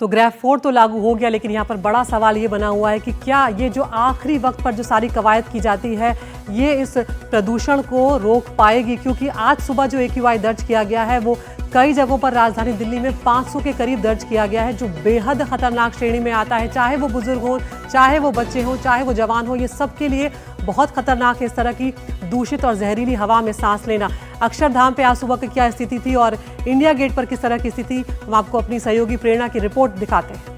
तो ग्रैब 4 तो लागू हो गया, लेकिन यहाँ पर बड़ा सवाल ये बना हुआ है कि क्या ये जो आखिरी वक्त पर जो सारी कवायद की जाती है ये इस प्रदूषण को रोक पाएगी, क्योंकि आज सुबह जो AQI दर्ज किया गया है वो कई जगहों पर राजधानी दिल्ली में 500 के करीब दर्ज किया गया है, जो बेहद खतरनाक श्रेणी में आता है। चाहे वो बुजुर्ग हो, चाहे वो बच्चे हो, चाहे वो जवान हो, ये सबके लिए बहुत खतरनाक है इस तरह की दूषित और जहरीली हवा में सांस लेना। अक्षरधाम पे आज सुबह की क्या स्थिति थी और इंडिया गेट पर किस तरह की स्थिति, हम आपको अपनी सहयोगी प्रेरणा की रिपोर्ट दिखाते हैं।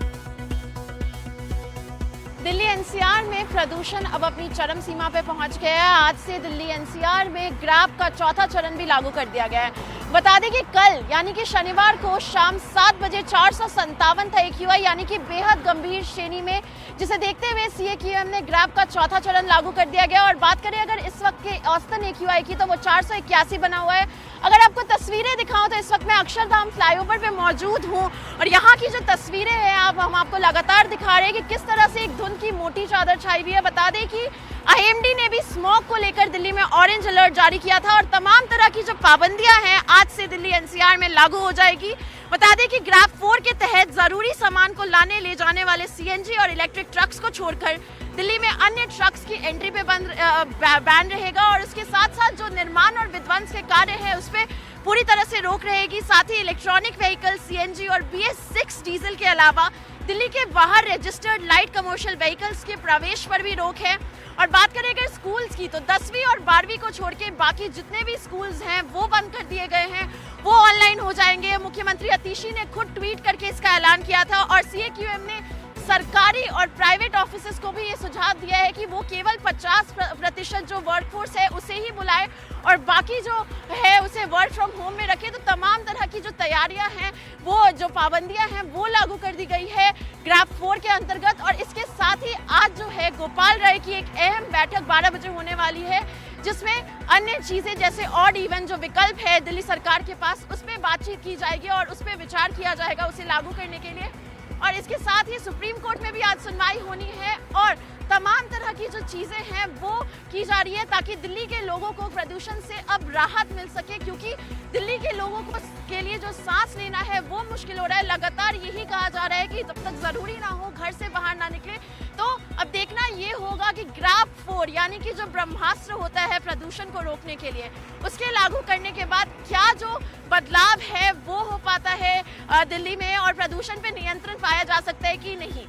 दिल्ली NCR में प्रदूषण अब अपनी चरम सीमा पे पहुंच गया है। आज से दिल्ली NCR में ग्रैब का चौथा चरण भी लागू कर दिया गया है। बता दें कि कल यानी कि शनिवार को शाम 7 बजे 457 था AQI, यानी कि बेहद गंभीर श्रेणी में, जिसे देखते हुए CAQM ने ग्रैब का चौथा चरण लागू कर दिया गया। और बात करें अगर इस वक्त के औसतन AQI की, तो वो 481 बना हुआ है। अगर आपको तस्वीरें दिखाऊं तो इस वक्त मैं अक्षरधाम फ्लाईओवर पे मौजूद हूं और यहाँ की जो तस्वीरें हैं हम आपको लगातार दिखा रहे हैं कि किस तरह से एक धुंध की मोटी चादर छाई हुई है। बता दें कि IMD ने भी स्मॉग को लेकर दिल्ली में ऑरेंज अलर्ट जारी किया था और तमाम तरह की जो पाबंदियां हैं आज से दिल्ली NCR में लागू हो जाएगी। बता दें कि ग्रैब 4 के तहत जरूरी सामान को लाने ले जाने वाले CNG और इलेक्ट्रिक ट्रक्स को छोड़कर दिल्ली में अन्य ट्रक्स की एंट्री पे बैन रहेगा और उसके साथ साथ जो निर्माण और विध्वंस के कार्य हैं उस पर पूरी तरह से रोक रहेगी। साथ ही इलेक्ट्रॉनिक व्हीकल, CNG और BS6 डीजल के अलावा दिल्ली के बाहर रजिस्टर्ड लाइट कमर्शियल व्हीकल्स के प्रवेश पर भी रोक है। और बात करें अगर स्कूल्स की, तो 10वीं और 12वीं को छोड़ के बाकी जितने भी स्कूल्स हैं वो बंद कर दिए गए हैं, वो ऑनलाइन हो जाएंगे। मुख्यमंत्री अतिशी ने खुद ट्वीट करके इसका ऐलान किया था और CAQM ने सरकारी और प्राइवेट ऑफिसेस को भी ये सुझाव दिया है कि वो केवल 50% जो वर्कफोर्स है उसे ही बुलाए और बाकी जो है उसे वर्क फ्रॉम होम में रखे। तो तमाम तरह की जो तैयारियां हैं, वो जो पाबंदियां हैं वो लागू कर दी गई है ग्रैब 4 के अंतर्गत। और इसके साथ ही आज जो है गोपाल राय की एक अहम बैठक 12 बजे होने वाली है, जिसमें अन्य चीजें जैसे ऑड इवन जो विकल्प है दिल्ली सरकार के पास, उस पर बातचीत की जाएगी और उस पर विचार किया जाएगा उसे लागू करने के लिए। और इसके साथ ही सुप्रीम कोर्ट में भी आज सुनवाई होनी है और तमाम तरह की जो चीजें हैं वो की जा रही है ताकि दिल्ली के लोगों को प्रदूषण से अब राहत मिल सके, क्योंकि दिल्ली के लोगों को के लिए जो सांस लेना है वो मुश्किल हो रहा है। लगातार यही कहा जा रहा है कि जब तक जरूरी ना हो घर से बाहर ना निकले। तो अब देखना ये होगा कि ग्रैब 4 यानी कि जो ब्रह्मास्त्र होता है प्रदूषण को रोकने के लिए, उसके लागू करने के बाद क्या जो बदलाव है वो हो पाता है दिल्ली में और प्रदूषण पे नियंत्रण पाया जा सकता है कि नहीं।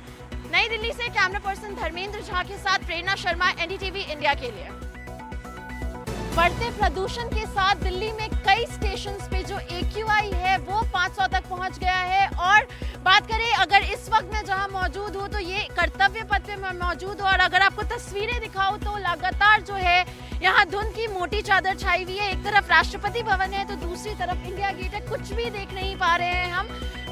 नई दिल्ली से कैमरा पर्सन धर्मेंद्र झा के साथ प्रेरणा शर्मा, NDTV इंडिया के लिए। बढ़ते प्रदूषण के साथ दिल्ली में कई स्टेशंस पे जो AQI है वो 500 तक पहुंच गया है। और बात करें अगर इस वक्त मैं जहां मौजूद हूं तो ये कर्तव्य पथ पे मैं मौजूद हूं और अगर आपको तस्वीरें दिखाऊं तो लगातार जो है यहाँ धुंध की मोटी चादर छाई हुई है। एक तरफ राष्ट्रपति भवन है तो दूसरी तरफ इंडिया गेट है, कुछ भी देख नहीं पा रहे हैं हम।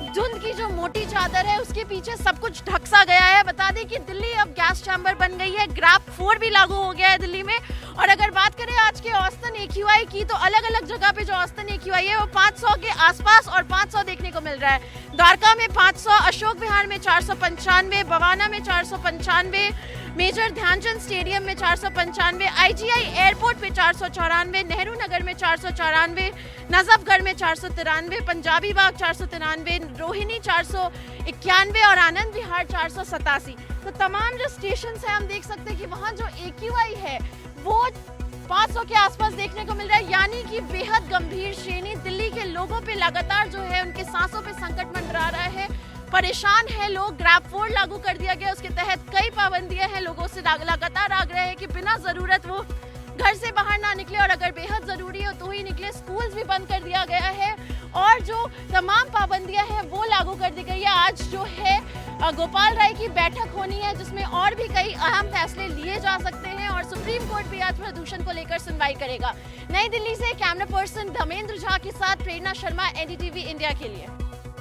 धुंध की जो मोटी चादर है उसके पीछे सब कुछ ढक सा गया है। बता दें कि दिल्ली अब गैस चैम्बर बन गई है, ग्रैब 4 भी लागू हो गया है दिल्ली में। और अगर बात करें आज के औसतन AQI की, तो अलग अलग जगह पे जो औसतन AQI है वो 500 के आसपास और 500 देखने को मिल रहा है। द्वारका में 500, अशोक विहार में 495, बवाना में 495, मेजर ध्यानचंद स्टेडियम में 495, IGI एयरपोर्ट पे 494, नेहरू नगर में 494, नजफगढ़ में 493, पंजाबी बाग 493, रोहिणी 491 और आनंद विहार 487। तो तमाम जो स्टेशन है हम देख सकते हैं कि वहाँ जो AQI है वो 500 के आसपास देखने को मिल रहा है, यानी कि बेहद गंभीर श्रेणी। दिल्ली के लोगों पे लगातार जो है उनके सांसों पे संकट मंडरा रहा है, परेशान है लोग। ग्रैब 4 लागू कर दिया गया, उसके तहत कई पाबंदियां हैं। लोगों से लगातार आग्रह है कि बिना जरूरत वो घर से बाहर ना निकले और अगर बेहद जरूरी हो तो ही निकले। स्कूल्स भी बंद कर दिया गया है और जो तमाम पाबंदियां हैं वो लागू कर दी गई है। आज जो है गोपाल राय की बैठक होनी है जिसमें और भी कई अहम फैसले लिए जा सकते हैं और सुप्रीम कोर्ट भी आज प्रदूषण को लेकर सुनवाई करेगा। नई दिल्ली से कैमरा पर्सन धर्मेंद्र झा के साथ प्रेरणा शर्मा, NDTV इंडिया के लिए।